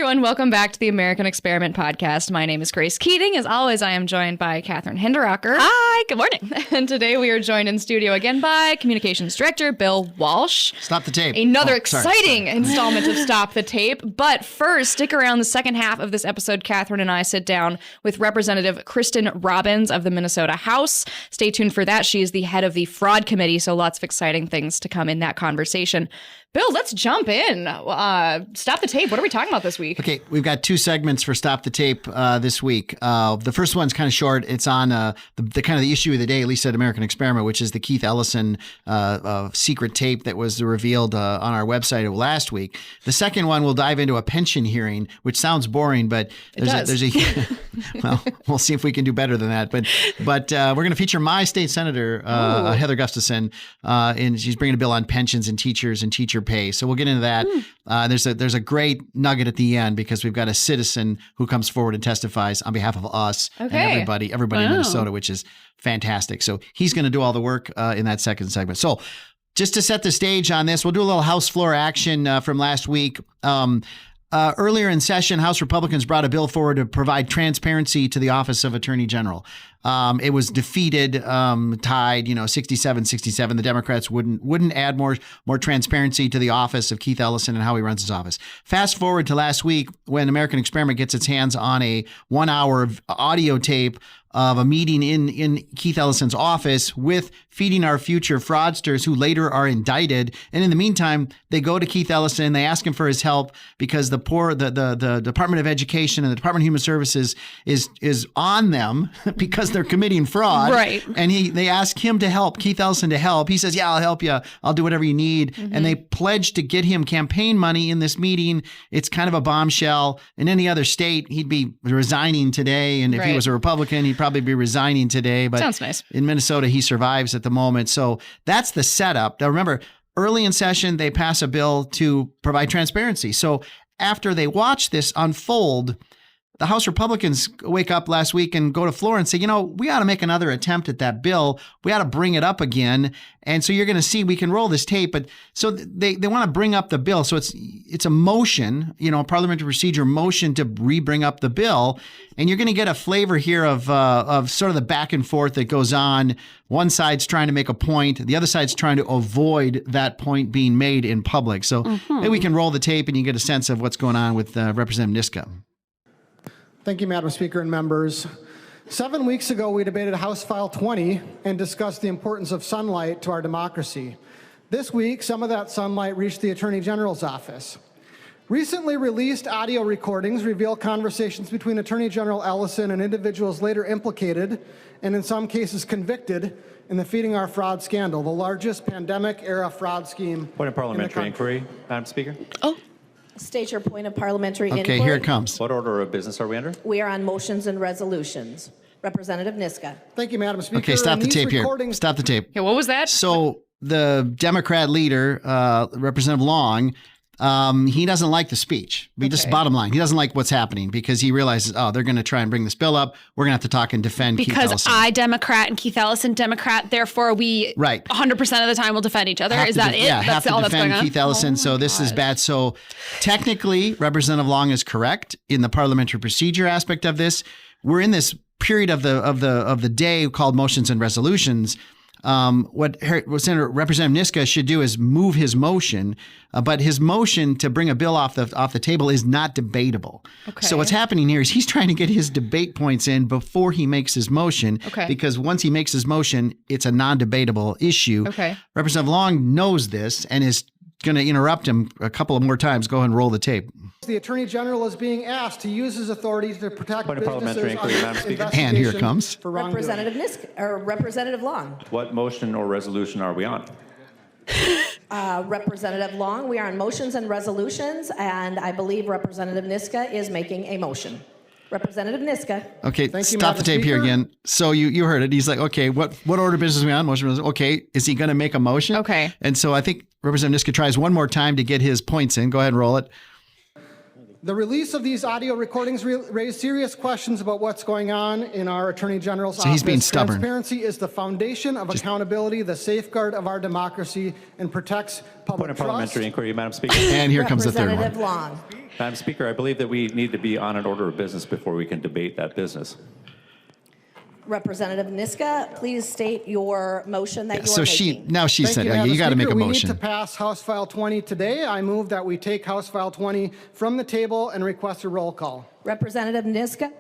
everyone. Welcome back to the American Experiment Podcast. My name is Grace Keating. As always, I am joined by Kathryn Hinderacher. Hi, good morning. And today we are joined in studio again by Communications Director Bill Walsh. Stop the tape. Another exciting installment of Stop the Tape. But first, stick around the second half of this episode. Kathryn and I sit down with Representative Kristin Robbins of the Minnesota House. Stay tuned for that. She is the head of the Fraud Committee, so lots of exciting things to come in that conversation. Bill, let's jump in. Stop the Tape. What are we talking about this week? Okay, we've got two segments for Stop the Tape this week. The first one's kind of short. It's on the kind of the issue of the day, at least at American Experiment, which is the Keith Ellison secret tape that was revealed on our website last week. The second one will dive into a pension hearing, which sounds boring, but there's a well, we'll see if we can do better than that. But we're going to feature my state senator, Heather Gustafson, and she's bringing a bill on pensions and teachers and teacher pay. So we'll get into that. There's a great nugget at the end because we've got a citizen who comes forward and testifies on behalf of us and everybody in Minnesota, which is fantastic. So he's going to do all the work in that second segment. So just to set the stage on this, we'll do a little House floor action from last week. Earlier in session, House Republicans brought a bill forward to provide transparency to the Office of Attorney General. It was defeated, tied, 67-67. The Democrats wouldn't add more transparency to the office of Keith Ellison and how he runs his office. Fast forward to last week when American Experiment gets its hands on a 1-hour audio tape of a meeting in Keith Ellison's office with Feeding Our Future fraudsters who later are indicted. And in the meantime, they go to Keith Ellison, they ask him for his help because the Department of Education and the Department of Human Services is on them because they're committing fraud. Right. And they ask him to help, Keith Ellison to help. He says, yeah, I'll help you. I'll do whatever you need. Mm-hmm. And they pledge to get him campaign money in this meeting. It's kind of a bombshell. In any other state, he'd be resigning today. And if he was a Republican, he'd probably be resigning today. But sounds nice. In Minnesota, he survives at the moment. So that's the setup. Now, remember, early in session, they pass a bill to provide transparency. So after they watch this unfold, the House Republicans wake up last week and go to floor and say, we ought to make another attempt at that bill. We ought to bring it up again. And so you're going to see, we can roll this tape. But so they want to bring up the bill. So it's a motion, a parliamentary procedure motion to re-bring up the bill. And you're going to get a flavor here of sort of the back and forth that goes on. One side's trying to make a point. The other side's trying to avoid that point being made in public. So maybe we can roll the tape and you get a sense of what's going on with Representative Niska. Thank you, Madam Speaker and members. 7 weeks ago, we debated House File 20 and discussed the importance of sunlight to our democracy. This week, some of that sunlight reached the Attorney General's office. Recently released audio recordings reveal conversations between Attorney General Ellison and individuals later implicated, and in some cases convicted, in the Feeding Our Fraud scandal, the largest pandemic-era fraud scheme. Point of parliamentary inquiry, Madam Speaker. State your point of parliamentary inquiry. Okay, here it comes. What order of business are we under? We are on motions and resolutions. Representative Niska. Thank you, Madam Speaker. Okay, stop the tape here. Stop the tape. Yeah, what was that? So the Democrat leader, Representative Long, he doesn't like the speech. Just bottom line, he doesn't like what's happening because he realizes, they're going to try and bring this bill up. We're going to have to talk and defend Keith Ellison. Because I Democrat and Keith Ellison Democrat, therefore we 100% of the time will defend each other. Is that it? Yeah, that's all that's going on. Keith Ellison. So this is bad. So technically, Representative Long is correct in the parliamentary procedure aspect of this. We're in this period of the day called motions and resolutions. What Senator Representative Niska should do is move his motion, but his motion to bring a bill off the table is not debatable. Okay. So what's happening here is he's trying to get his debate points in before he makes his motion, because once he makes his motion, it's a non-debatable issue. Okay. Representative Long knows this and is going to interrupt him a couple of more times. Go ahead and roll the tape. The Attorney General is being asked to use his authority to protect businesses under and here it comes. For Representative Niska, or Representative Long. What motion or resolution are we on? Representative Long, we are on motions and resolutions, and I believe Representative Niska is making a motion. Representative Niska. Okay, stop the tape here again. So you heard it. He's like, okay, what order of business are we on? Motion. Okay, is he going to make a motion? Okay. And so I think Representative Niska tries one more time to get his points in. Go ahead and roll it. The release of these audio recordings raised serious questions about what's going on in our Attorney General's office. So he's being stubborn. Transparency is the foundation of accountability, the safeguard of our democracy, and protects public Point of trust. parliamentary inquiry, Madam Speaker. And here comes the third one. Representative Long. Madam Speaker, I believe that we need to be on an order of business before we can debate that business. Representative Niska, please state your motion that you are making. Now she Thank said, Madam you got to make a Speaker. motion. We need to pass House File 20 today. I move that we take House File 20 from the table and request a roll call. Representative Niska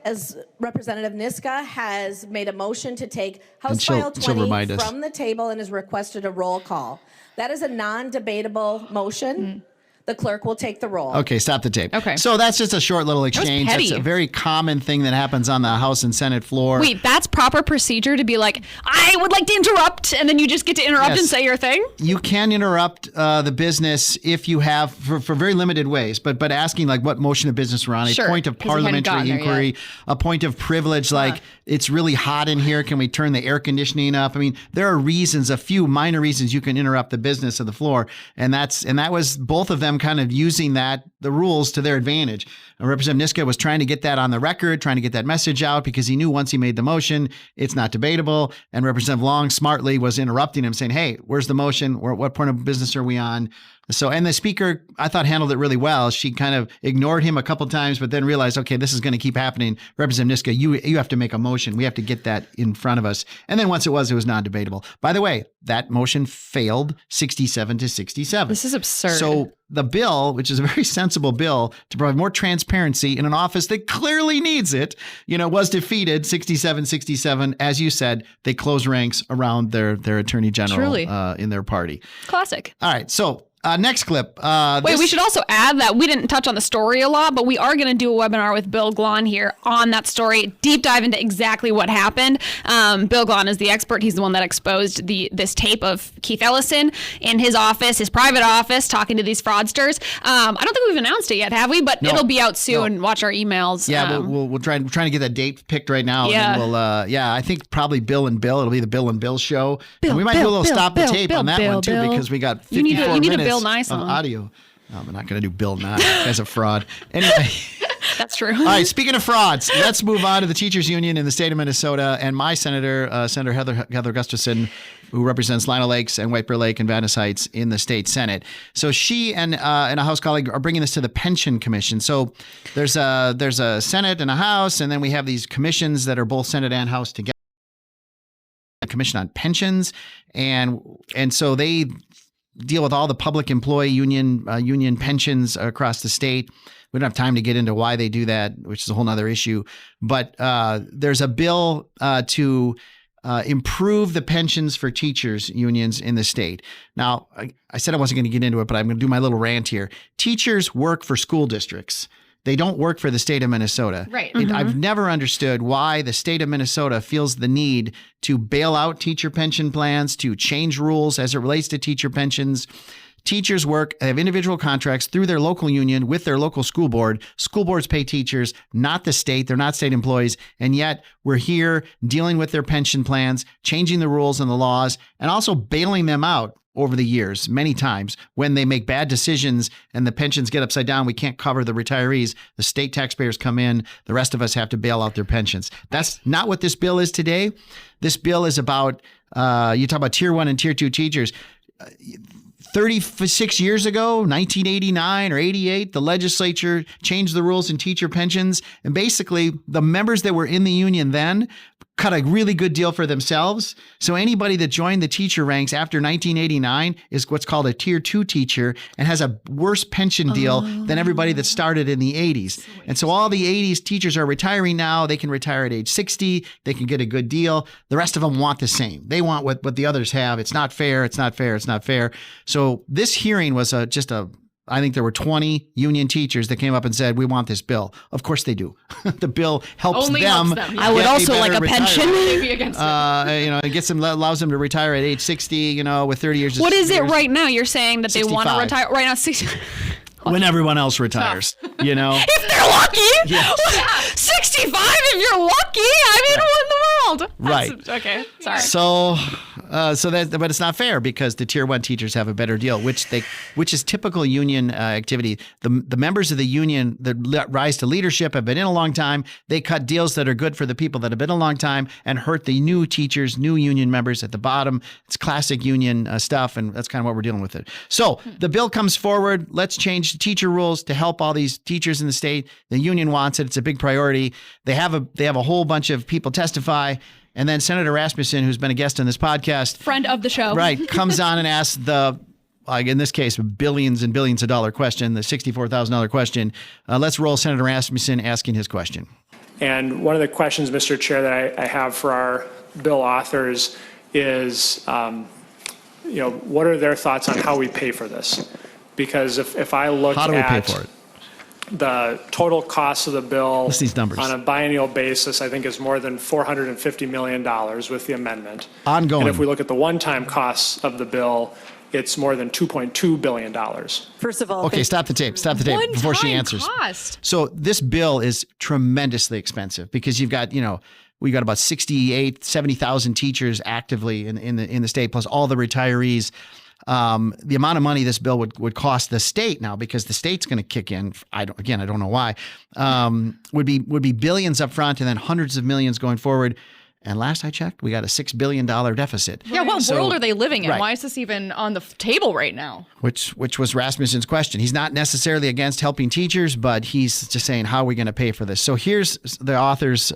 has made a motion to take House And she'll File remind 20 us. from the table and has requested a roll call. That is a non-debatable motion. The clerk will take the roll. Okay, stop the tape. Okay. So that's just a short little exchange. petty. That's a very common thing that happens on the House and Senate floor. Wait, that's proper procedure to be like, I would like to interrupt, and then you just get to interrupt Yes. and say your thing? You can interrupt the business if you have, for very limited ways, but asking like what motion of business we're on, Sure, a point of 'cause we hadn't parliamentary gotten there inquiry, yet. a point of privilege, like it's really hot in here. Can we turn the air conditioning up? I mean, there are reasons, a few minor reasons you can interrupt the business of the floor. And that was both of them kind of using the rules to their advantage. Representative Niska was trying to get that on the record, trying to get that message out because he knew once he made the motion, it's not debatable. And Representative Long smartly was interrupting him saying, hey, where's the motion? What point of business are we on? So, and the speaker, I thought, handled it really well. She kind of ignored him a couple times, but then realized, okay, this is going to keep happening. Representative Niska, you have to make a motion. We have to get that in front of us. And then once it was non-debatable. By the way, that motion failed 67 to 67. This is absurd. So the bill, which is a very sensible bill to provide more transparency in an office that clearly needs it, was defeated 67-67. As you said, they close ranks around their attorney general Truly. In their party. Classic. All right. So next clip. Wait, we should also add that we didn't touch on the story a lot, but we are going to do a webinar with Bill Glahn here on that story, deep dive into exactly what happened. Bill Glahn is the expert. He's the one that exposed this tape of Keith Ellison in his office, his private office, talking to these fraudsters. I don't think we've announced it yet, have we? But No. it'll be out soon. No. Watch our emails. Yeah, we'll try. We're trying to get that date picked right now. Yeah. And then we'll. I think probably Bill and Bill. It'll be the Bill and Bill show. Bill, and we might Bill, do a little Bill, stop the Bill, tape Bill, on that Bill, one too, Bill. because we got 54 You need a minutes Bill Nye of song. audio. No, I'm not going to do Bill Nye as a fraud. Anyway. That's true. All right, speaking of frauds, let's move on to the teachers union in the state of Minnesota and my senator, Senator Heather Gustafson, who represents Lino Lakes and White Bear Lake and Vadnais Heights in the state Senate. So she and a House colleague are bringing this to the Pension Commission. So there's a Senate and a House, and then we have these commissions that are both Senate and House together. A commission on pensions, and so they deal with all the public employee union pensions across the state. We don't have time to get into why they do that, which is a whole nother issue. But there's a bill to improve the pensions for teachers unions in the state. Now, I said I wasn't going to get into it, but I'm going to do my little rant here. Teachers work for school districts. They don't work for the state of Minnesota. Right. I've never understood why the state of Minnesota feels the need to bail out teacher pension plans, to change rules as it relates to teacher pensions. Teachers have individual contracts through their local union with their local school board. School boards pay teachers, not the state. They're not state employees. And yet we're here dealing with their pension plans, changing the rules and the laws, and also bailing them out over the years, many times, when they make bad decisions and the pensions get upside down. We can't cover the retirees. The state taxpayers come in. The rest of us have to bail out their pensions. That's not what this bill is today. This bill is about, you talk about tier 1 and tier 2 teachers. 36 years ago, 1989 or 88, the legislature changed the rules in teacher pensions. And basically, the members that were in the union then cut a really good deal for themselves. So anybody that joined the teacher ranks after 1989 is what's called a tier 2 teacher and has a worse pension deal than everybody that started in the 80s. And so all the 80s teachers are retiring now. They can retire at age 60. They can get a good deal. The rest of them want the same. They want what the others have. It's not fair. It's not fair. It's not fair. So this hearing was I think there were 20 union teachers that came up and said, we want this bill. Of course they do. The bill helps Only them. helps them, yeah. I would get also like better a pension. retirement. Maybe against it. It gets them, allows them to retire at age 60, with 30 years. What is it right now? You're saying that they want to 65. retire right now? 60. When everyone else retires, If they're lucky. Yes. 65 if you're lucky. I mean, what in the world? Right. Okay. Sorry. But it's not fair because the tier 1 teachers have a better deal, which is typical union activity. The members of the union that rise to leadership have been in a long time. They cut deals that are good for the people that have been a long time and hurt the new teachers, new union members at the bottom. It's classic union stuff, and that's kind of what we're dealing with it. So the bill comes forward. Let's change the teacher rules to help all these teachers in the state. The union wants it. It's a big priority. They have a whole bunch of people testify. And then Senator Rassmussen, who's been a guest on this podcast, Friend of the show. right, comes on and asks in this case, billions and billions of dollar question, the $64,000 question. Let's roll Senator Rassmussen asking his question. And one of the questions, Mr. Chair, that I have for our bill authors is, what are their thoughts on how we pay for this? Because if I look how do we pay for it? The total cost of the bill What's these numbers? On a biennial basis, I think is more than $450 million with the amendment. Ongoing. And if we look at the one-time costs of the bill, it's more than $2.2 billion. First of all, okay, stop the tape before she answers. Cost. So this bill is tremendously expensive because you've got, we got about 70,000 teachers actively in the state, plus all the retirees. The amount of money this bill would cost the state now, because the state's going to kick in. I don't know why. Would be billions up front and then hundreds of millions going forward. And last I checked, we got a $6 billion deficit. Yeah, what world are they living in? Right. Why is this even on the table right now? Which was Rasmussen's question. He's not necessarily against helping teachers, but he's just saying, how are we going to pay for this? So here's the author's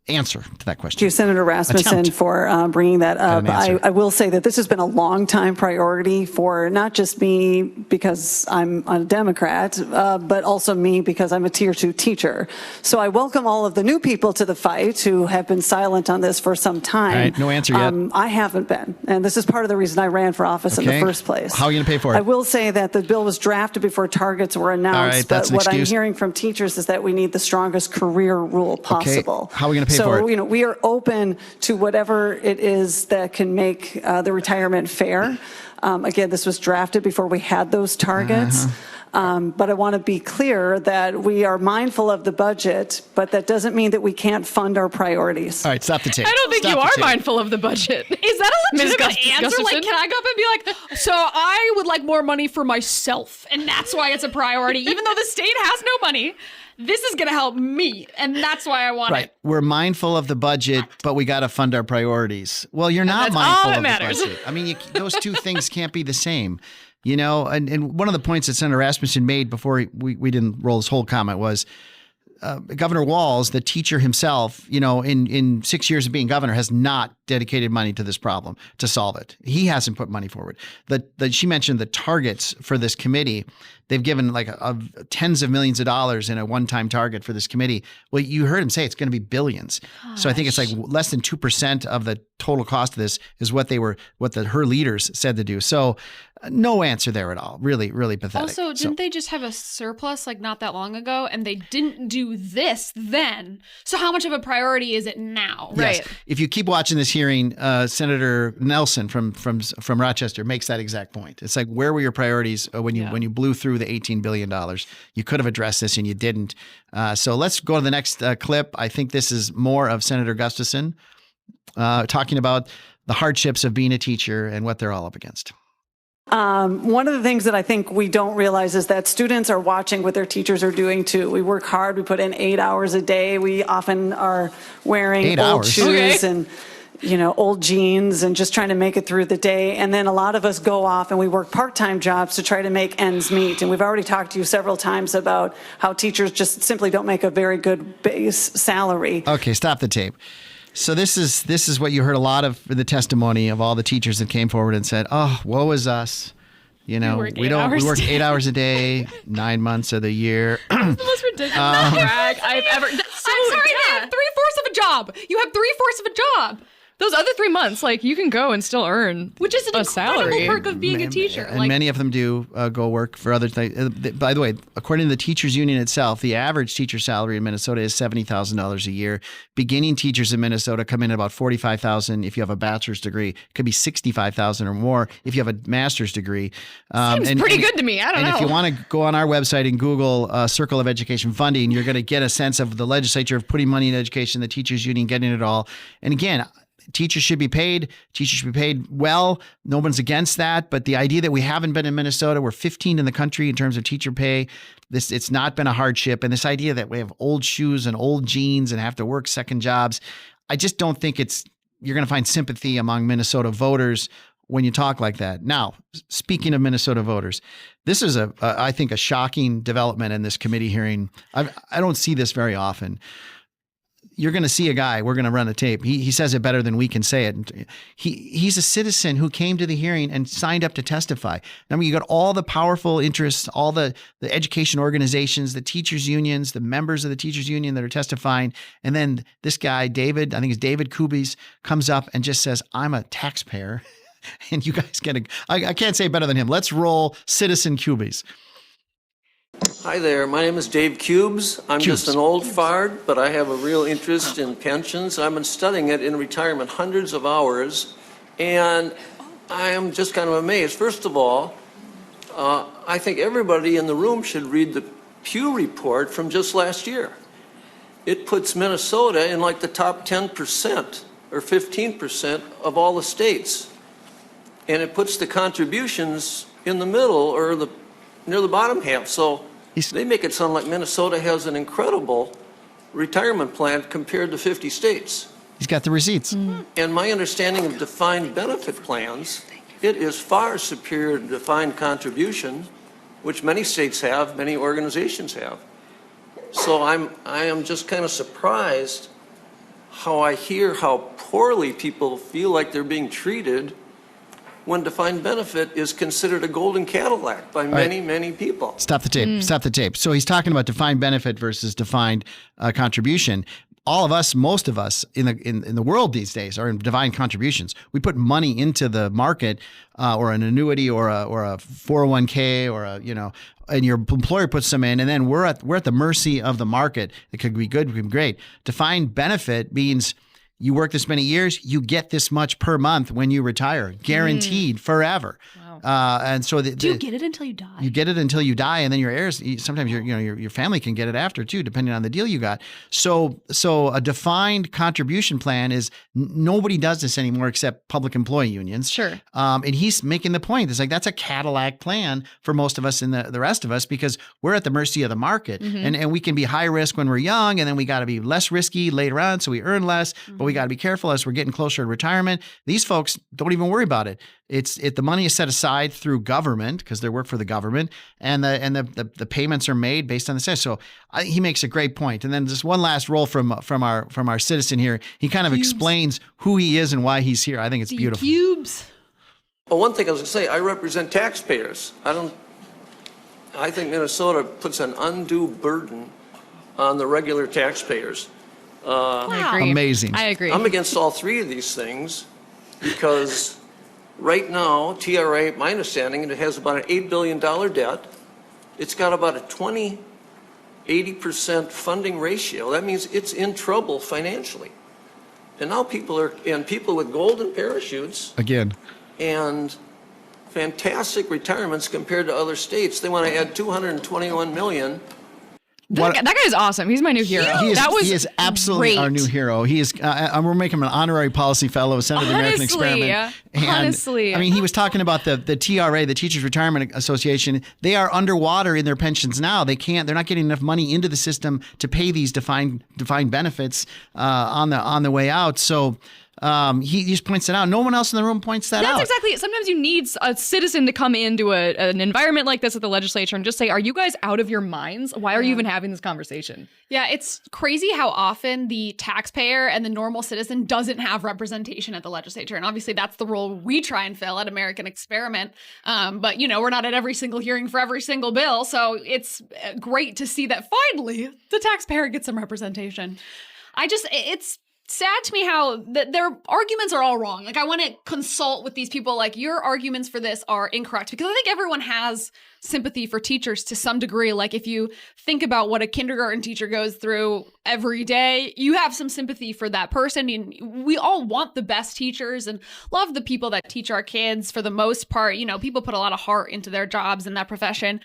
answer to that question. Thank you, Senator Rassmussen, for bringing that up. I will say that this has been a long time priority for not just me because I'm a Democrat, but also me because I'm a tier 2 teacher. So I welcome all of the new people to the fight who have been silent on this for some time. All right, no answer yet. I haven't been, and this is part of the reason I ran for office in the first place. How are you going to pay for it? I will say that the bill was drafted before targets were announced, all right, that's but what I'm excuse. hearing from teachers is that we need the strongest career rule possible. Okay. How are we going to pay for So, it? we are open to whatever it is that can make the retirement fair. Again, this was drafted before we had those targets. But I want to be clear that we are mindful of the budget, but that doesn't mean that we can't fund our priorities. All right, stop the tape. I don't think Stop you the are tape. mindful of the budget. Is that a Ms. legitimate answer? Gustafson? Like, can I go up and be like, so I would like more money for myself, and that's why it's a priority, even though the state has no money. This is going to help me, and that's why I want Right. it. We're mindful of the budget, but we got to fund our priorities. Well, you're not that's mindful all that of matters. the budget. I mean, those two things can't be the same. And one of the points that Senator Rassmussen made before we didn't roll this whole comment was Governor Walz, the teacher himself, in 6 years of being governor, has not dedicated money to this problem to solve it. He hasn't put money forward. She mentioned the targets for this committee. They've given like tens of millions of dollars in a one-time target for this committee. Well, you heard him say it's going to be billions. Gosh. So I think it's like less than 2% of the total cost of this is what her leaders said to do. So no answer there at all. Really, really pathetic. Also, didn't they just have a surplus like not that long ago, and they didn't do this then? So how much of a priority is it now? Yes. Right. If you keep watching this hearing, Senator Nelson from Rochester makes that exact point. It's like, where were your priorities when you blew through the $18 billion? You could have addressed this and you didn't. So let's go to the next clip. I think this is more of Senator Gustafson talking about the hardships of being a teacher and what they're all up against. One of the things that I think we don't realize is that students are watching what their teachers are doing too. We work hard. We put in 8 hours a day. We often are wearing 8 old hours. shoes and old jeans and just trying to make it through the day. And then a lot of us go off and we work part-time jobs to try to make ends meet. And we've already talked to you several times about how teachers just simply don't make a very good base salary. Okay, stop the tape. So this is what you heard a lot of the testimony of all the teachers that came forward and said, "Oh, woe is us. We work 8 hours a day, 9 months of the year." That's the most ridiculous brag I've ever. I'm sorry, they have 3/4 of a job. You have 3/4 of a job. Those other 3 months, like, you can go and still earn which is an a incredible salary. perk of being a teacher. And many of them do go work for other things. By the way, according to the teachers union itself, the average teacher salary in Minnesota is $70,000 a year. Beginning teachers in Minnesota come in at about $45,000 if you have a bachelor's degree. It could be $65,000 or more if you have a master's degree. Seems pretty good to me. I don't know. And if you want to go on our website and Google Circle of Education Funding, you're going to get a sense of the legislature of putting money in education, the teachers union getting it all. And again, teachers should be paid. Teachers should be paid well. No one's against that. But the idea that we haven't been in Minnesota, we're 15 in the country in terms of teacher pay. It's not been a hardship. And this idea that we have old shoes and old jeans and have to work second jobs, I just don't think you're going to find sympathy among Minnesota voters when you talk like that. Now, speaking of Minnesota voters, this is I think a shocking development in this committee hearing. I don't see this very often. You're going to see a guy, we're going to run a tape. He says it better than we can say it. He's a citizen who came to the hearing and signed up to testify. I mean, you got all the powerful interests, all the education organizations, the teachers unions, the members of the teachers union that are testifying. And then this guy, David, I think it's David Kubies, comes up and just says, I'm a taxpayer. And you guys I can't say it better than him. Let's roll Citizen Kubies. Hi there, my name is Dave Cubes. I'm just an old fart, but I have a real interest in pensions. I've been studying it in retirement hundreds of hours, and I am just kind of amazed. First of all, I think everybody in the room should read the Pew report from just last year. It puts Minnesota in like the top 10% or 15% of all the states. And it puts the contributions in the middle or near the bottom half. So they make it sound like Minnesota has an incredible retirement plan compared to 50 states. He's got the receipts. And my understanding of defined benefit plans, it is far superior to defined contribution, which many states have, many organizations have. So I am just kind of surprised how I hear how poorly people feel like they're being treated when defined benefit is considered a golden Cadillac by many people. Stop the tape. Stop the tape. So he's talking about defined benefit versus defined contribution. All of us, most of us in the world these days are in defined contributions. We put money into the market or an annuity or a 401k or and your employer puts them in, and then we're at the mercy of the market. It could be good, it could be great. Defined benefit means you work this many years, you get this much per month when you retire, guaranteed forever. Wow. And so do you get it until you die? You get it until you die, and then your heirs. Sometimes your family can get it after too, depending on the deal you got. So a defined contribution plan is nobody does this anymore except public employee unions. Sure. And he's making the point. It's like that's a Cadillac plan for most of us and the rest of us because we're at the mercy of the market, and we can be high risk when we're young, and then we got to be less risky later on, so we earn less. But we got to be careful as we're getting closer to retirement. These folks don't even worry about it. The money is set aside through government because they work for the government, and the payments are made based on the set. So he makes a great point. And then just one last roll from our citizen here. He kind of explains who he is and why he's here. I think it's beautiful. Cubes. Well, one thing I was going to say, I represent taxpayers. I think Minnesota puts an undue burden on the regular taxpayers. I agree. Amazing. I agree. I'm against all three of these things because right now, TRA, my understanding, it has about an $8 billion debt. It's got about a 80% funding ratio. That means it's in trouble financially. And now people with golden parachutes Again. and fantastic retirements compared to other states, they want to add $221 million. That guy is awesome. He's my new hero. He is absolutely great. our new hero. He is. We're making him an honorary policy fellow, Center of the American Experiment. Honestly, I mean, he was talking about the TRA, the Teachers Retirement Association. They are underwater in their pensions now. They're not getting enough money into the system to pay these defined benefits on the way out. So. He just points it out. No one else in the room points that out. That's exactly it. Sometimes you need a citizen to come into an environment like this at the legislature and just say, are you guys out of your minds? Why are you even having this conversation? Yeah, it's crazy how often the taxpayer and the normal citizen doesn't have representation at the legislature. And obviously that's the role we try and fill at American Experiment. But, we're not at every single hearing for every single bill. So it's great to see that finally the taxpayer gets some representation. sad to me how their arguments are all wrong. Like, I want to consult with these people, like, your arguments for this are incorrect, because I think everyone has sympathy for teachers to some degree. Like, if you think about what a kindergarten teacher goes through every day, you have some sympathy for that person. And we all want the best teachers and love the people that teach our kids for the most part. You know, people put a lot of heart into their jobs in that profession.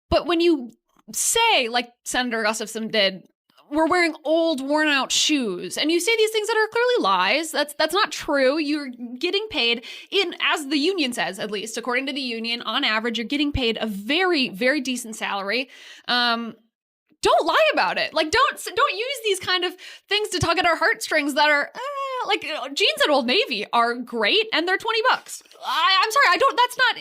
But when you say, like Senator Gustafson did, we're wearing old, worn out shoes, and you say these things that are clearly lies. That's not true. You're getting paid as the union says, at least according to the union, on average, you're getting paid a very, very decent salary. Don't lie about it. Like, don't use these kind of things to tug at our heartstrings that are like jeans at Old Navy are great and they're $20. I'm sorry, that's not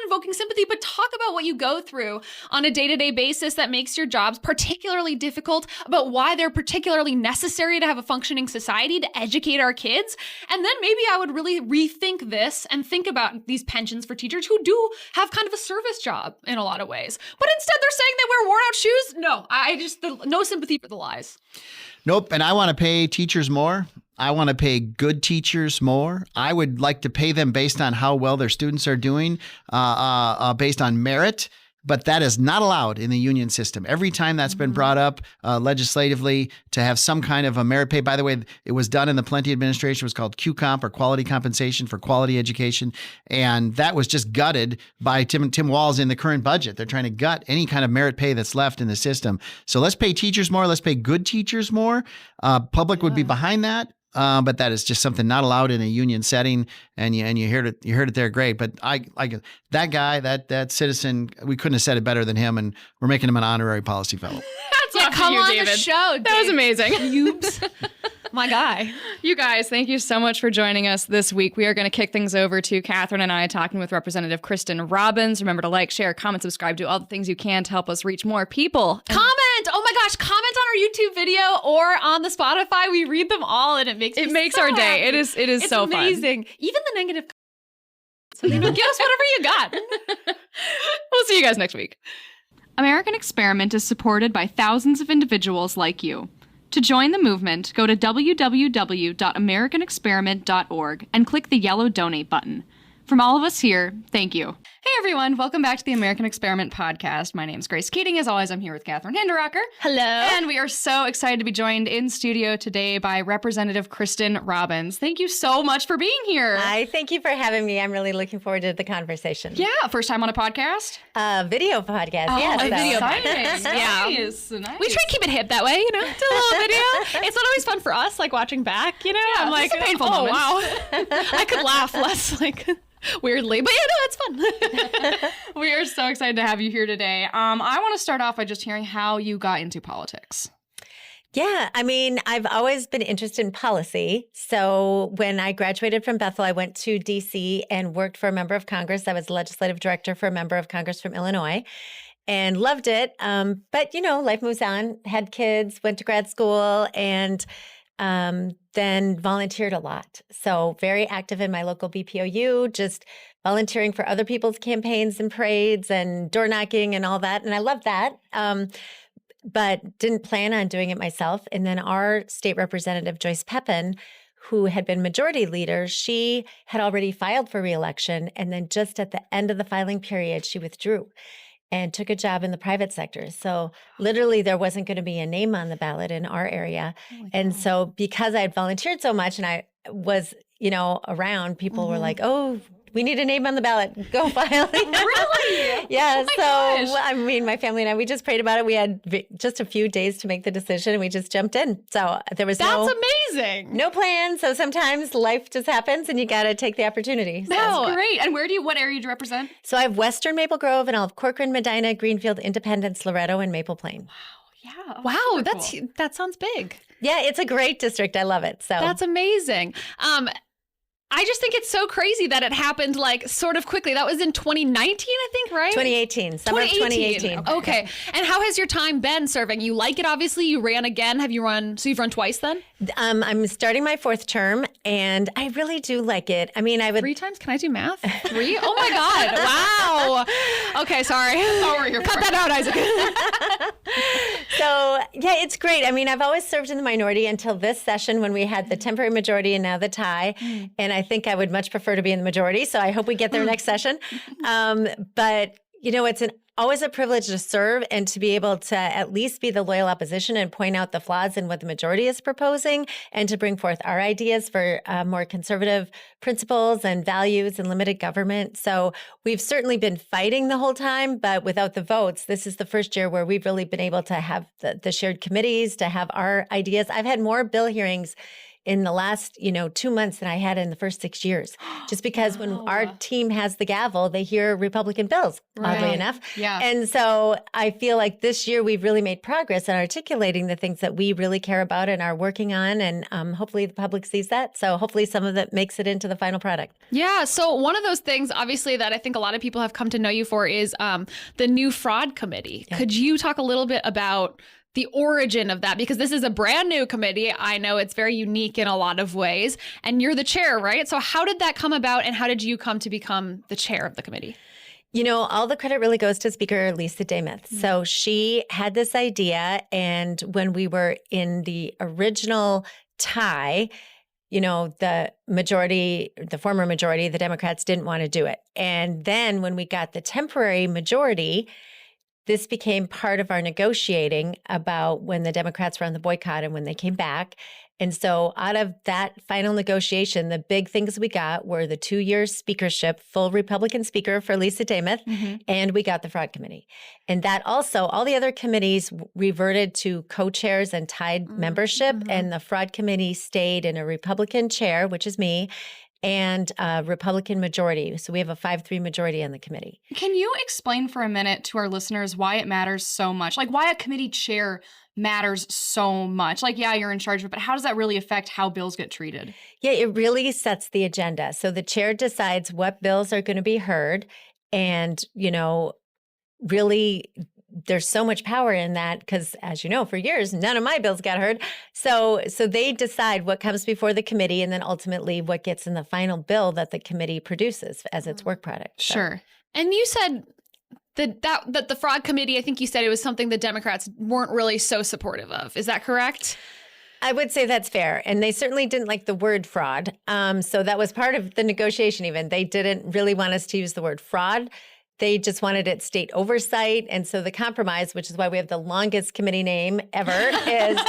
invoking sympathy, but talk about what you go through on a day-to-day basis that makes your jobs particularly difficult, about why they're particularly necessary to have a functioning society, to educate our kids. And then maybe I would really rethink this and think about these pensions for teachers who do have kind of a service job in a lot of ways. But instead they're saying they wear worn out shoes. No, no sympathy for the lies. Nope. And I want to pay teachers more. I want to pay good teachers more. I would like to pay them based on how well their students are doing, based on merit. But that is not allowed in the union system. Every time that's been brought up legislatively to have some kind of a merit pay. By the way, it was done in the Plenty administration. It was called QComp, or quality compensation for quality education. And that was just gutted by Tim Walz in the current budget. They're trying to gut any kind of merit pay that's left in the system. So let's pay teachers more. Let's pay good teachers more. Public would be behind that. But that is just something not allowed in a union setting, and you heard it there, great. But I that guy, that citizen, we couldn't have said it better than him, and we're making him an honorary policy fellow. Come on David. the show. That was amazing. Yoobs. My guy. You guys, thank you so much for joining us this week. We are going to kick things over to Kathryn and I talking with Representative Kristin Robbins. Remember to like, share, comment, subscribe, do all the things you can to help us reach more people. Comment! Oh my gosh, comment on our YouTube video or on the Spotify. We read them all, and it makes so our day. It is it's so amazing. Fun. Even the negative. So give us whatever you got. We'll see you guys next week. American Experiment is supported by thousands of individuals like you. To join the movement, go to www.americanexperiment.org and click the yellow donate button. From all of us here, thank you. Hey everyone, welcome back to the American Experiment podcast. My name's Grace Keating. As always, I'm here with Kathryn Hinderaker. Hello. And we are so excited to be joined in studio today by Representative Kristin Robbins. Thank you so much for being here. Hi, thank you for having me. I'm really looking forward to the conversation. Yeah, first time on a podcast? Video podcast, yes. A video podcast. Yeah. Nice. We try to keep it hip that way, you know, do a little video. It's not always fun for us, like watching back, you know? Yeah, I'm like, some painful oh, moments. wow. I could laugh less, like... weirdly, but yeah, no, it's fun. We are so excited to have you here today. I want to start off by just hearing how you got into politics. Yeah, I mean, I've always been interested in policy. So when I graduated from Bethel, I went to D.C. and worked for a member of Congress. I was legislative director for a member of Congress from Illinois and loved it. But, you know, life moves on, had kids, went to grad school, and then volunteered a lot. So very active in my local BPOU, just volunteering for other people's campaigns and parades and door knocking and all that. And I loved that, but didn't plan on doing it myself. And then our state representative, Joyce Pepin, who had been majority leader, she had already filed for reelection. And then just at the end of the filing period, she withdrew and took a job in the private sector. So literally there wasn't going to be a name on the ballot in our area. And so because I had volunteered so much and I was, you know, around, people were like, oh, we need a name on the ballot. Go file. Really? Yeah. Oh so, gosh. I mean, my family and I, we just prayed about it. We had just a few days to make the decision and we just jumped in. So there was That's amazing. no plan. So sometimes life just happens and you got to take the opportunity. So. That's great. And what area do you represent? So I have Western Maple Grove and I'll have Corcoran, Medina, Greenfield, Independence, Loretto, and Maple Plain. Yeah. Wow, super cool. that sounds big. Yeah, it's a great district. I love it. So That's amazing. I just think it's so crazy that it happened like sort of quickly. That was in 2019, I think, right? 2018, summer of 2018. Okay. And how has your time been serving? You like it, obviously. You ran again. Have you run? So you've run twice then? I'm starting my 4th term, and I really do like it. I mean, I would 3 times. Can I do math? 3? Oh my God! Wow. Okay, sorry. Cut that out, Isaac. So yeah, it's great. I mean, I've always served in the minority until this session when we had the temporary majority and now the tie. And I think I would much prefer to be in the majority. So I hope we get there next session. But you know, it's always a privilege to serve and to be able to at least be the loyal opposition and point out the flaws in what the majority is proposing and to bring forth our ideas for more conservative principles and values and limited government. So we've certainly been fighting the whole time, but without the votes, this is the first year where we've really been able to have the shared committees, to have our ideas. I've had more bill hearings in the last, 2 months than I had in the first 6 years. Just because when our team has the gavel, they hear Republican bills, oddly enough. Yeah. And so I feel like this year we've really made progress in articulating the things that we really care about and are working on. And hopefully the public sees that. So hopefully some of that makes it into the final product. Yeah. So one of those things, obviously, that I think a lot of people have come to know you for is the new fraud committee. Yeah. Could you talk a little bit about the origin of that? Because this is a brand new committee. I know it's very unique in a lot of ways. And you're the chair, right? So how did that come about and how did you come to become the chair of the committee? All the credit really goes to Speaker Lisa Demuth. So she had this idea. And when we were in the original tie, the majority, the former majority, the Democrats didn't want to do it. And then when we got the temporary majority, this became part of our negotiating about when the Democrats were on the boycott and when they came back. And so out of that final negotiation, the big things we got were the 2-year speakership, full Republican speaker for Lisa Demuth, and we got the fraud committee. And that also, all the other committees reverted to co-chairs and tied membership, and the fraud committee stayed in a Republican chair, which is me, and a Republican majority. So we have a 5-3 majority on the committee. Can you explain for a minute to our listeners why it matters so much? Like why a committee chair matters so much? Like, yeah, you're in charge of it, but how does that really affect how bills get treated? Yeah, it really sets the agenda. So the chair decides what bills are going to be heard. And, really there's so much power in that because, as you know, for years, none of my bills got heard. So they decide what comes before the committee and then ultimately what gets in the final bill that the committee produces as its work product. So. Sure. And you said that the fraud committee, I think you said it was something the Democrats weren't really so supportive of. Is that correct? I would say that's fair. And they certainly didn't like the word fraud. So that was part of the negotiation even. They didn't really want us to use the word fraud. They just wanted it state oversight. And so the compromise, which is why we have the longest committee name ever, is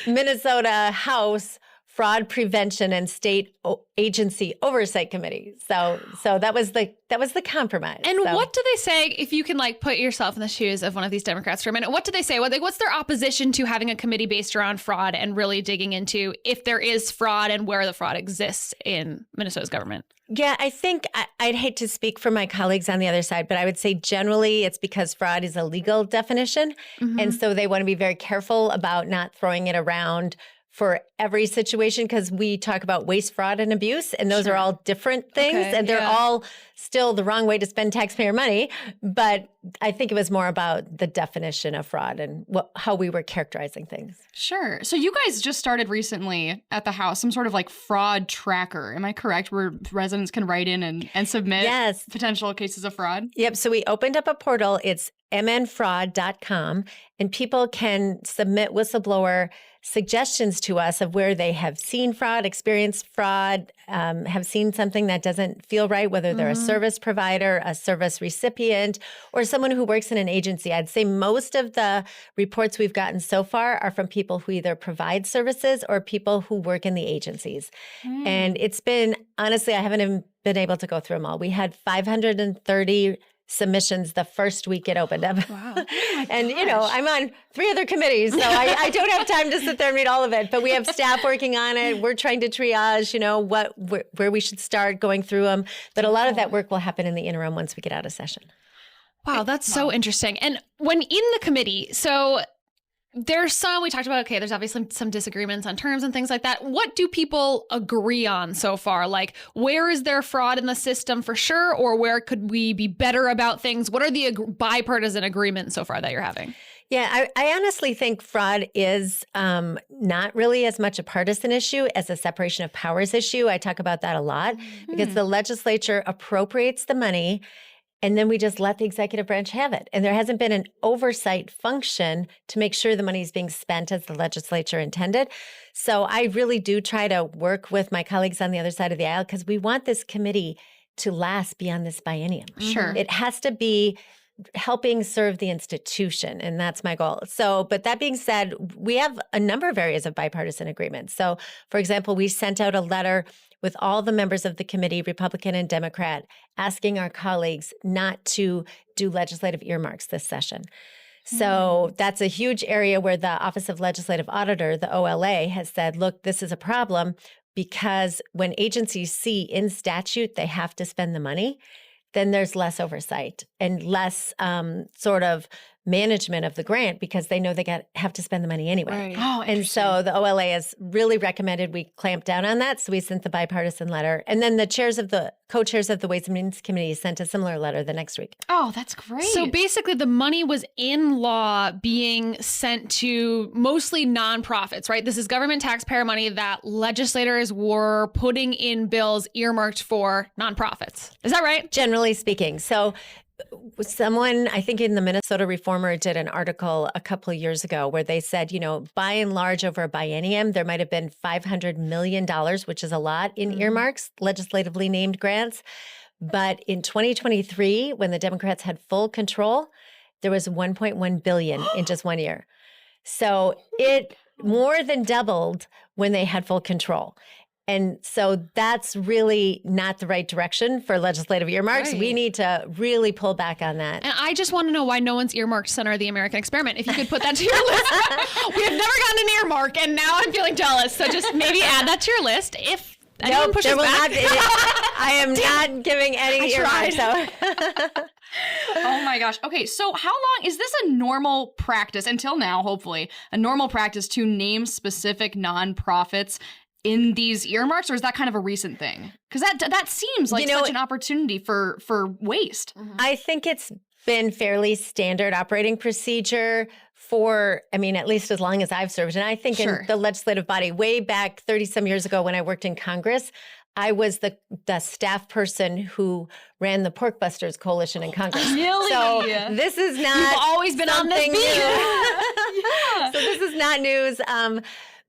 Minnesota House Fraud Prevention and State Agency Oversight Committee. So that was the compromise. And what do they say, if you can put yourself in the shoes of one of these Democrats for a minute, what do they say? What's their opposition to having a committee based around fraud and really digging into if there is fraud and where the fraud exists in Minnesota's government? Yeah, I think I'd hate to speak for my colleagues on the other side, but I would say generally it's because fraud is a legal definition. And so they want to be very careful about not throwing it around for every situation because we talk about waste, fraud, and abuse, and those are all different things, and they're all still the wrong way to spend taxpayer money. But I think it was more about the definition of fraud and how we were characterizing things. Sure. So you guys just started recently at the House some sort of fraud tracker. Am I correct? Where residents can write in and submit potential cases of fraud? Yep. So we opened up a portal. It's mnfraud.com, and people can submit whistleblower suggestions to us of where they have seen fraud, experienced fraud, have seen something that doesn't feel right, whether they're a service provider, a service recipient, or someone who works in an agency. I'd say most of the reports we've gotten so far are from people who either provide services or people who work in the agencies. And it's been, honestly, I haven't even been able to go through them all. We had 530 submissions the first week it opened up. Wow. And, I'm on 3 other committees, so I don't have time to sit there and read all of it. But we have staff working on it. We're trying to triage, where we should start going through them. But a lot of that work will happen in the interim once we get out of session. Wow, that's so interesting. And when in the committee, so there's some, we talked about, okay, there's obviously some disagreements on terms and things like that. What do people agree on so far? Like, where is there fraud in the system for sure? Or where could we be better about things? What are the bipartisan agreements so far that you're having? Yeah, I honestly think fraud is not really as much a partisan issue as a separation of powers issue. I talk about that a lot because the legislature appropriates the money and then we just let the executive branch have it. And there hasn't been an oversight function to make sure the money is being spent as the legislature intended. So I really do try to work with my colleagues on the other side of the aisle because we want this committee to last beyond this biennium. Sure. It has to be helping serve the institution, and that's my goal. So, but that being said, we have a number of areas of bipartisan agreement. So, for example, we sent out a letter with all the members of the committee, Republican and Democrat, asking our colleagues not to do legislative earmarks this session. So that's a huge area where the Office of Legislative Auditor, the OLA, has said, look, this is a problem because when agencies see in statute they have to spend the money, then there's less oversight and less sort of management of the grant because they know they have to spend the money anyway. Right. Oh, and so the OLA has really recommended we clamp down on that. So we sent the bipartisan letter. And then the co-chairs of the Ways and Means Committee sent a similar letter the next week. Oh, that's great. So basically the money was in law being sent to mostly nonprofits, right? This is government taxpayer money that legislators were putting in bills earmarked for nonprofits. Is that right? Generally speaking. So someone, I think in the Minnesota Reformer, did an article a couple of years ago where they said, by and large over a biennium, there might have been $500 million, which is a lot in earmarks, legislatively named grants. But in 2023, when the Democrats had full control, there was $1.1 billion in just 1 year. So it more than doubled when they had full control. And so that's really not the right direction for legislative earmarks. Right. We need to really pull back on that. And I just want to know why no one's earmarked Center of the American Experiment. If you could put that to your list. We have never gotten an earmark, and now I'm feeling jealous. So just maybe add that to your list. If anyone pushes back. I am not giving any earmarks. So. Oh my gosh. Okay, so how long is this a normal practice until now, hopefully, a normal practice to name specific nonprofits in these earmarks, or is that kind of a recent thing? Because that seems like such an opportunity for waste. I think it's been fairly standard operating procedure for, at least as long as I've served. And I think in the legislative body, way back 30 some years ago when I worked in Congress, I was the staff person who ran the Pork Busters Coalition in Congress. Really? So this is not You've always been on this beat. Yeah. So this is not news.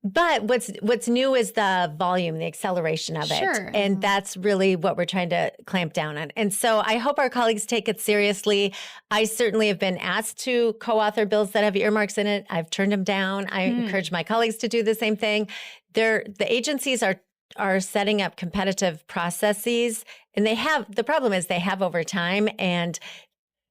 But what's new is the volume, the acceleration of it. Sure. And that's really what we're trying to clamp down on. And so I hope our colleagues take it seriously. I certainly have been asked to co-author bills that have earmarks in it. I've turned them down. I encourage my colleagues to do the same thing. The agencies are setting up competitive processes, and the problem is they have over time, and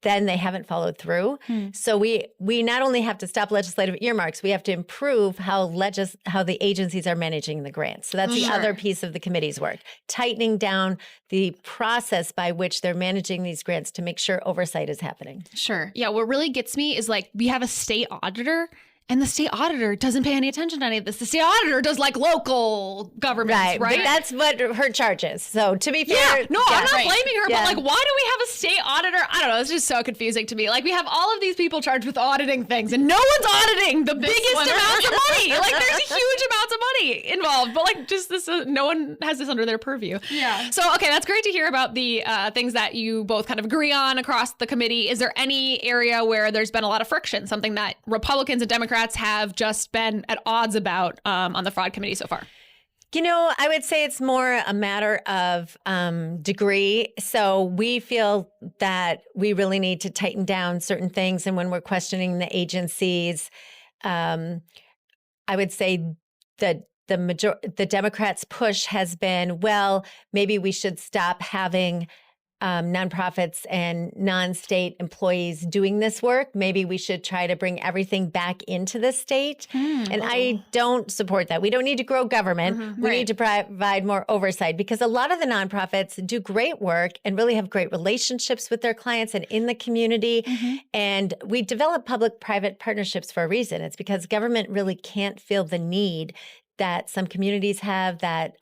then they haven't followed through. So we not only have to stop legislative earmarks, we have to improve how the agencies are managing the grants. So that's the other piece of the committee's work, tightening down the process by which they're managing these grants to make sure oversight is happening. Sure. Yeah, what really gets me is we have a state auditor, and the state auditor doesn't pay any attention to any of this. The state auditor does local governments, right? But that's what her charge is. So to be fair. I'm not blaming her, but why do we have a state auditor? I don't know. It's just so confusing to me. We have all of these people charged with auditing things, and no one's auditing the biggest amounts of money. There's huge amounts of money involved, but no one has this under their purview. Yeah. So, okay, that's great to hear about the things that you both kind of agree on across the committee. Is there any area where there's been a lot of friction, something that Republicans and Democrats have just been at odds about on the fraud committee so far? I would say it's more a matter of degree. So we feel that we really need to tighten down certain things. And when we're questioning the agencies, I would say that the Democrats' push has been, well, maybe we should stop having nonprofits and non-state employees doing this work. Maybe we should try to bring everything back into the state. And I don't support that. We don't need to grow government. We need to provide more oversight, because a lot of the nonprofits do great work and really have great relationships with their clients and in the community. And we develop public-private partnerships for a reason. It's because government really can't feel the need that some communities have that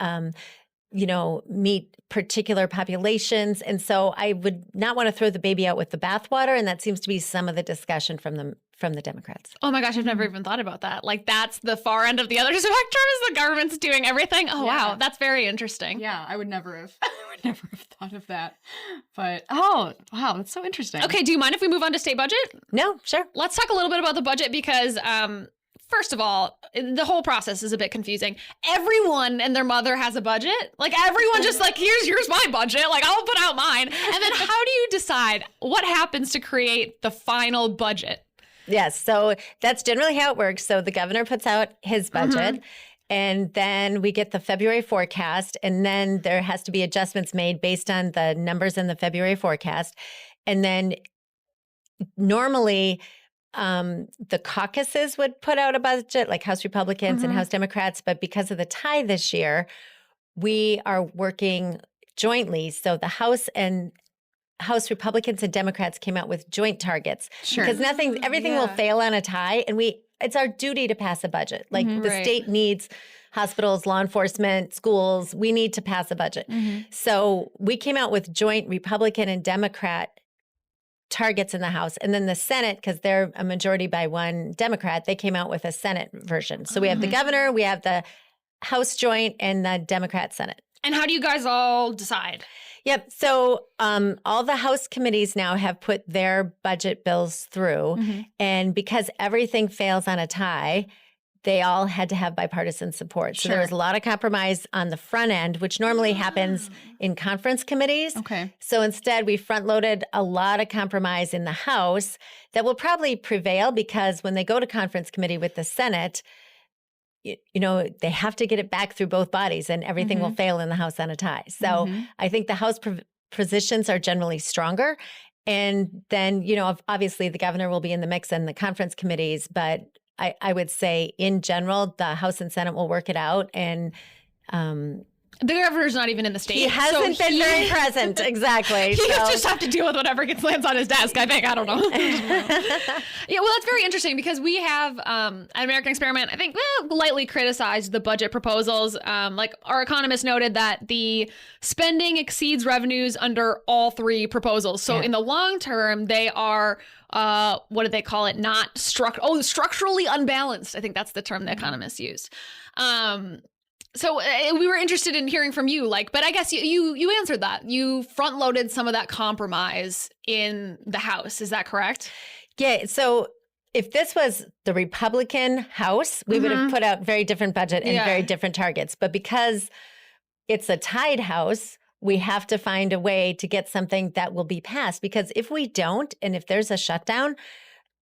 meet particular populations. And so I would not want to throw the baby out with the bathwater. And that seems to be some of the discussion from the Democrats. Oh my gosh, I've never even thought about that. Like, that's the far end of the other spectrum, is the government's doing everything. Oh, wow. That's very interesting. Yeah, I would never have thought of that. But, oh, wow, that's so interesting. Okay, do you mind if we move on to state budget? No, sure. Let's talk a little bit about the budget, because first of all, the whole process is a bit confusing. Everyone and their mother has a budget. Like, everyone just like, here's my budget. Like, I'll put out mine. And then how do you decide what happens to create the final budget? Yes. So that's generally how it works. So the governor puts out his budget. And then we get the February forecast. And then there has to be adjustments made based on the numbers in the February forecast. And then normally, the caucuses would put out a budget, like House Republicans and House Democrats. But because of the tie this year, we are working jointly. So the House Republicans and Democrats came out with joint targets. Sure. Because everything will fail on a tie. And it's our duty to pass a budget. Like the state needs hospitals, law enforcement, schools. We need to pass a budget. So we came out with joint Republican and Democrat targets in the House. And then the Senate, because they're a majority by one Democrat, they came out with a Senate version. So we have the governor, we have the House joint, and the Democrat Senate. And how do you guys all decide? Yep. So all the House committees now have put their budget bills through. And because everything fails on a tie, they all had to have bipartisan support. So there was a lot of compromise on the front end, which normally happens in conference committees. Okay. So instead, we front-loaded a lot of compromise in the House that will probably prevail, because when they go to conference committee with the Senate, they have to get it back through both bodies, and everything will fail in the House on a tie. So I think the House positions are generally stronger. And then, obviously the governor will be in the mix in the conference committees, but I would say in general, the House and Senate will work it out. And the governor's not even in the state. He hasn't been very present. Exactly. He just have to deal with whatever lands on his desk, I think. I don't know. Yeah, well, that's very interesting, because we have an American Experiment, I think, lightly criticized the budget proposals. Like, our economist noted that the spending exceeds revenues under all three proposals. So in the long term, they are what do they call it? Structurally unbalanced. I think that's the term the economists used. So we were interested in hearing from you, but I guess you answered that. You front loaded some of that compromise in the House. Is that correct? Yeah. So if this was the Republican House, we would have put out very different budget and very different targets. But because it's a tied House, we have to find a way to get something that will be passed. Because if we don't, and if there's a shutdown,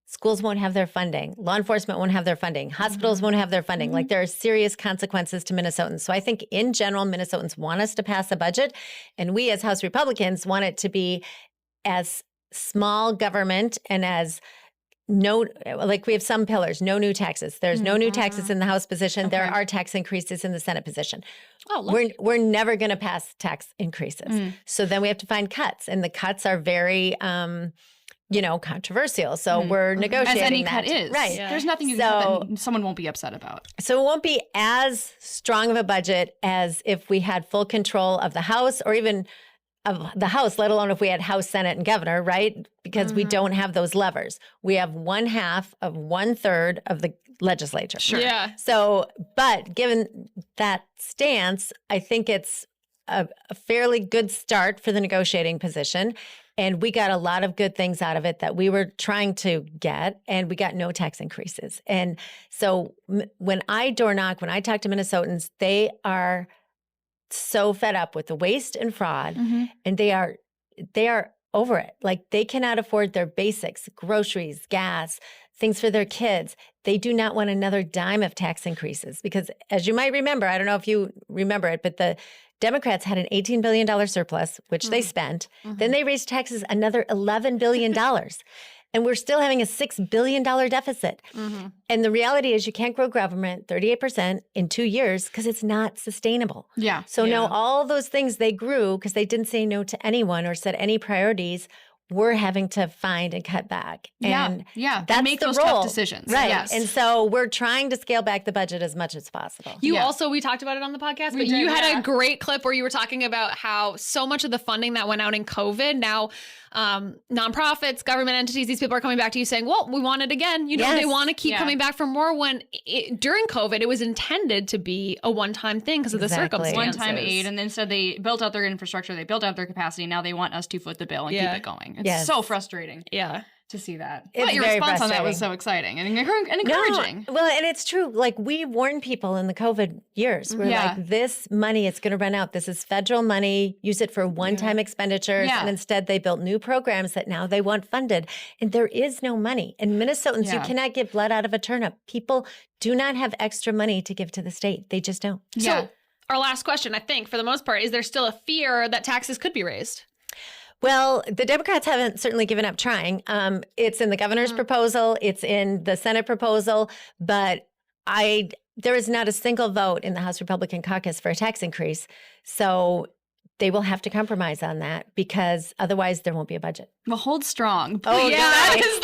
schools won't have their funding. Law enforcement won't have their funding. Hospitals won't have their funding. Like, there are serious consequences to Minnesotans. So I think in general, Minnesotans want us to pass a budget. And we as House Republicans want it to be as small government and as we have some pillars, no new taxes. There's no new taxes in the House position. Okay. There are tax increases in the Senate position. Oh, we're never going to pass tax increases. So then we have to find cuts. And the cuts are very controversial. So we're negotiating as any that. Cut is. Right. Yeah. There's nothing that someone won't be upset about. So it won't be as strong of a budget as if we had full control of the House, or even of the House, let alone if we had House, Senate, and Governor, right? Because we don't have those levers. We have 1/2 of 1/3 of the legislature. Sure. Yeah. So, but given that stance, I think it's a fairly good start for the negotiating position. And we got a lot of good things out of it that we were trying to get, and we got no tax increases. And so when I door knock, when I talk to Minnesotans, they are so fed up with the waste and fraud, and they are over it. Like, they cannot afford their basics, groceries, gas, things for their kids. They do not want another dime of tax increases, because, as you might remember, I don't know if you remember it, but the Democrats had an $18 billion surplus, which they spent. Then they raised taxes another $11 billion. And we're still having a $6 billion deficit. And the reality is you can't grow government 38% in 2 years because it's not sustainable. So no, all those things they grew because they didn't say no to anyone or set any priorities. We're having to find and cut back. And that's make those tough decisions. Right. Yes. And so we're trying to scale back the budget as much as possible. You also, we talked about it on the podcast, but you had a great clip where you were talking about how so much of the funding that went out in COVID now, nonprofits, government entities, these people are coming back to you saying, well, we want it again. You know, they want to keep coming back for more when during COVID, it was intended to be a one-time thing because of the circumstances. One-time aid. And instead they built out their infrastructure. They built out their capacity. Now they want us to foot the bill and keep it going. It's so frustrating. To see that. It's but your very response on that was so exciting and encouraging. No, well, and it's true. Like we warned people in the COVID years. We're like, this money, it's going to run out. This is federal money. Use it for one-time expenditures. And instead they built new programs that now they want funded. And there is no money. And Minnesotans, you cannot get blood out of a turnip. People do not have extra money to give to the state. They just don't. So our last question, I think, for the most part, is there still a fear that taxes could be raised? Well, the Democrats haven't certainly given up trying. It's in the governor's proposal. It's in the Senate proposal. But there is not a single vote in the House Republican caucus for a tax increase. So they will have to compromise on that because otherwise there won't be a budget. Well, hold strong. Oh, yeah. That is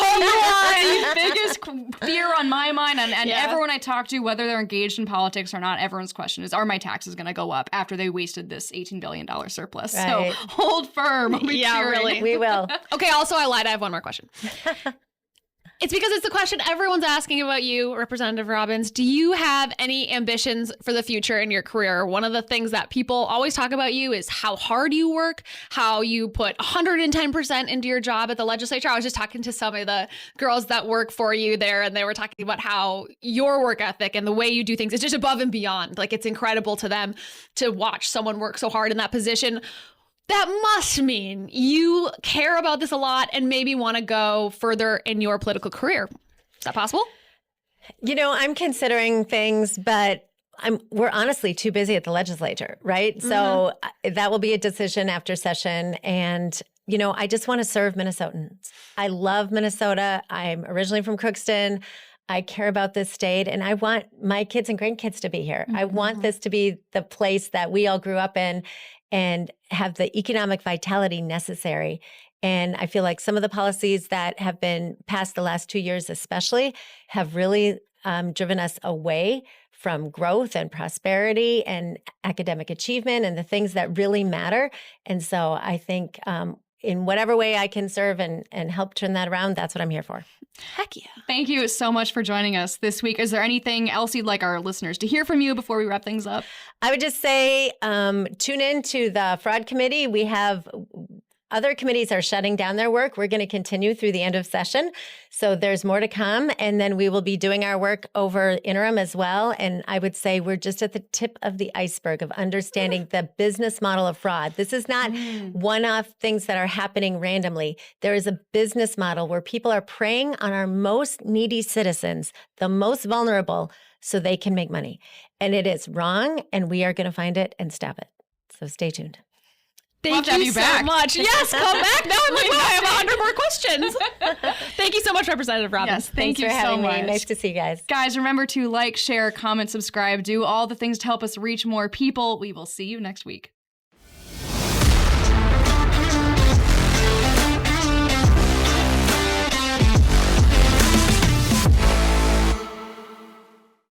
the biggest fear on my mind. And everyone I talk to, whether they're engaged in politics or not, everyone's question is, are my taxes going to go up after they wasted this $18 billion surplus? Right. So hold firm. Really. We will. Okay, also, I lied. I have one more question. It's because it's the question everyone's asking about you, Representative Robbins. Do you have any ambitions for the future in your career? One of the things that people always talk about you is how hard you work, how you put 110% into your job at the legislature. I was just talking to some of the girls that work for you there, and they were talking about how your work ethic and the way you do things is just above and beyond. Like, it's incredible to them to watch someone work so hard in that position. That must mean you care about this a lot and maybe want to go further in your political career. Is that possible? You know, I'm considering things, but we're honestly too busy at the legislature, right? So that will be a decision after session. And, you know, I just want to serve Minnesotans. I love Minnesota. I'm originally from Crookston. I care about this state, and I want my kids and grandkids to be here. I want this to be the place that we all grew up in and have the economic vitality necessary. And I feel like some of the policies that have been passed the last 2 years especially have really driven us away from growth and prosperity and academic achievement and the things that really matter. And so I think in whatever way I can serve and help turn that around, that's what I'm here for. Heck yeah. Thank you so much for joining us this week. Is there anything else you'd like our listeners to hear from you before we wrap things up? I would just say tune in to the Fraud Committee. We have other committees are shutting down their work. We're going to continue through the end of session. So there's more to come. And then we will be doing our work over interim as well. And I would say we're just at the tip of the iceberg of understanding the business model of fraud. This is not one-off things that are happening randomly. There is a business model where people are preying on our most needy citizens, the most vulnerable, so they can make money. And it is wrong, and we are going to find it and stop it. So stay tuned. Thank you so much. Yes, come back. Now I'm like, wow, I have 100 more questions. Thank you so much, Representative Robbins. Yes, thank you for having so much. me. Nice to see you guys. Guys, remember to like, share, comment, subscribe, do all the things to help us reach more people. We will see you next week.